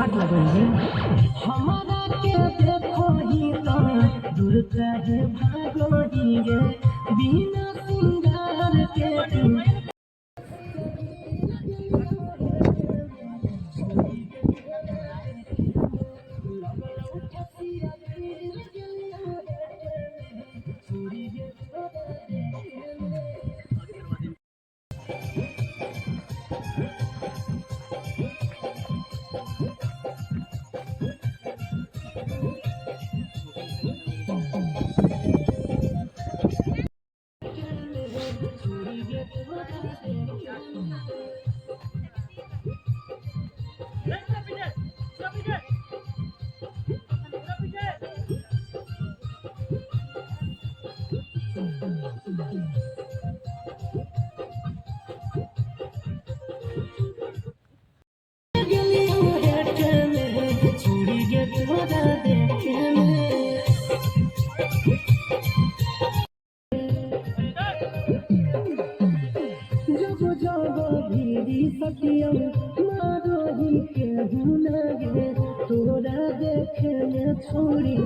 Smart लगेंगे। हमारा के देखो ही तो दूर कहे भागो ही गे बिना सिंगार के तू तोरा देखे में छोड़ी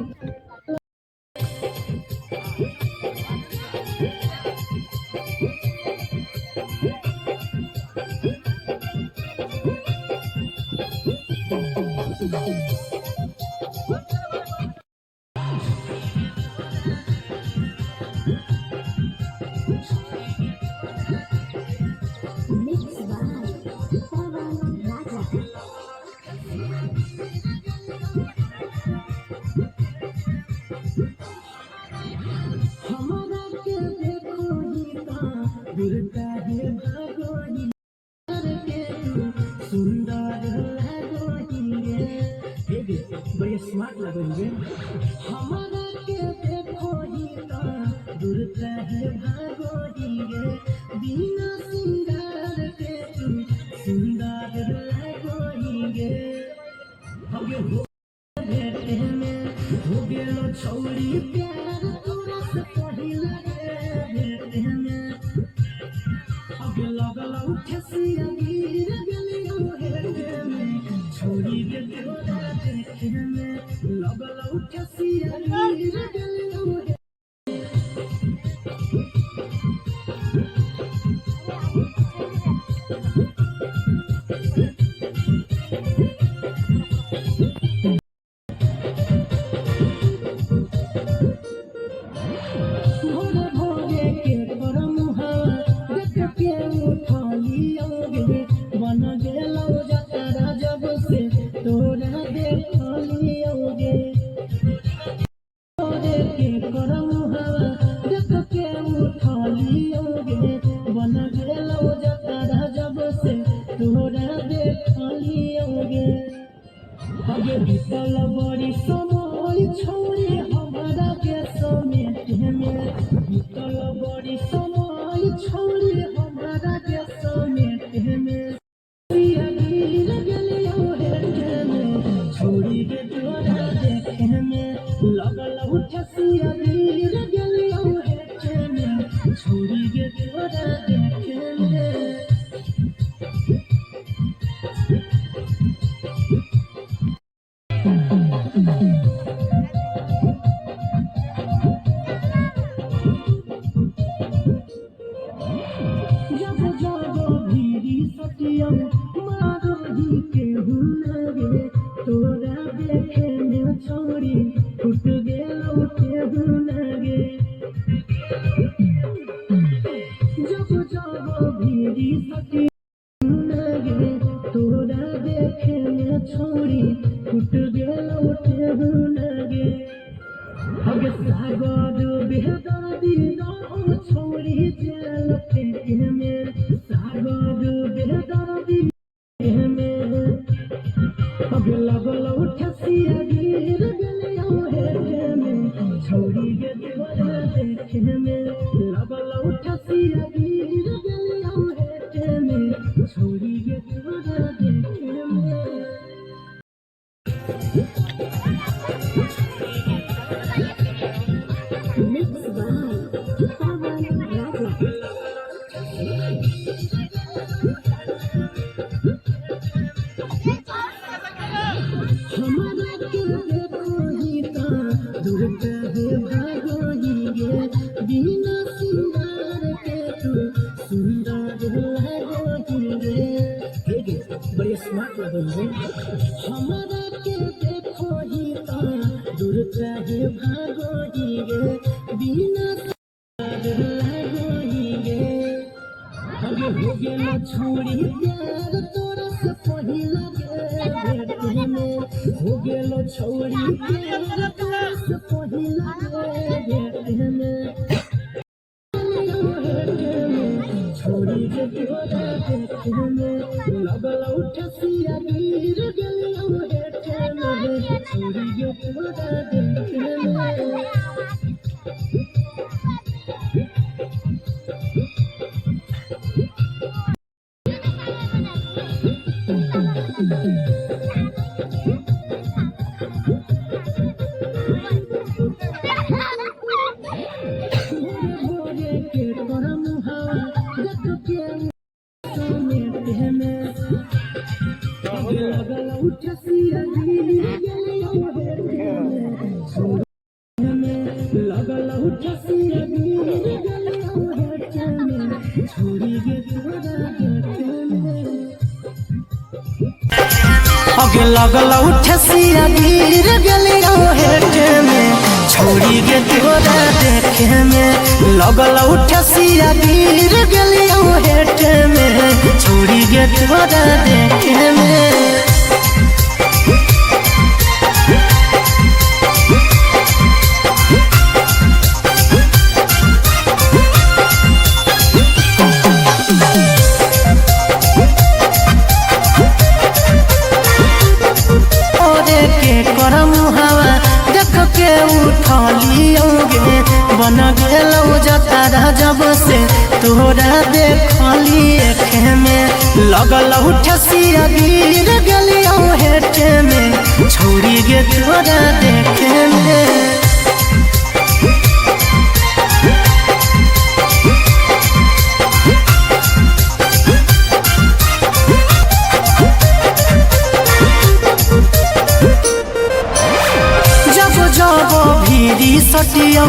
स्मार्ट लगेंगे। हमारा के देखो ही तो दूर कहे भागो ही गे बिना सिंगार के तू सुंदर लगो ही गे हगे हो भेटे में हो गेलो छौड़ी प्यार तोरा से पहिला के भेटे में हगे लगला उठे सिया गिर गेलियो हेटे में छोड़ी के तोरा देखे में लगला उठे सिया गिर गेलियो बीतल बड़ी समय छोड़ी हमारा के समेट में बीतल बड़ी समय छोड़ी हमारा के समेट में छोड़ी के तोरा देखे में लगल उठे सिया गिर गेलियो हेटे में छोड़ी के तोरा देखे में तोरा देखे में छोड़ी फुट गेलो केहू लगे जब जब भीड़ी सती लगे तोरा देखे में छोड़ी फुट गेलो केहू लगे हगे सागर बेदर्दी गाँव छोड़ी जेल के में सागर बेदर्दी हगे लगल उठे सिया गिर गेलियो हेटे में छोड़ी के तोरा देखे में लगल उठे सिया गिर गेलियो हेटे में छोड़ी के तोरा देखे में दूर कहे भागोही गे बिना सिंगार के तू सुंदर लगोही गे। हे गे बड़ी स्मार्ट लगोही गे। हमारा के देखो ही तो दूर कहे भागोही गे बिना सिंगार लगोही गे। अगे हो गेलो छोड़ी प्यार तोरा से पहिला के भेट में हो गेलो छोड़ी प्यार तोरा से पहिला के भेट में छोड़ी के तोरा भेट में लगल उठसिया गिर गेलो हेठ में छोड़ी के तोरा भेट में। अगे लगल उठसिया गिर गेलियो हेठ में छोड़ी गे तोरा देखे में लगल उठसिया गिर गेलियो हेठ में छोड़ी गे तोरा देखे में। करम हवा देख के उठलियोगे बन गेलो जतारा जब से तोरा देखली एखे में लगल उठसिया गिर गेलियो हेठ में छोड़ी गे तोरा देखे में। जब भीरी सटियौ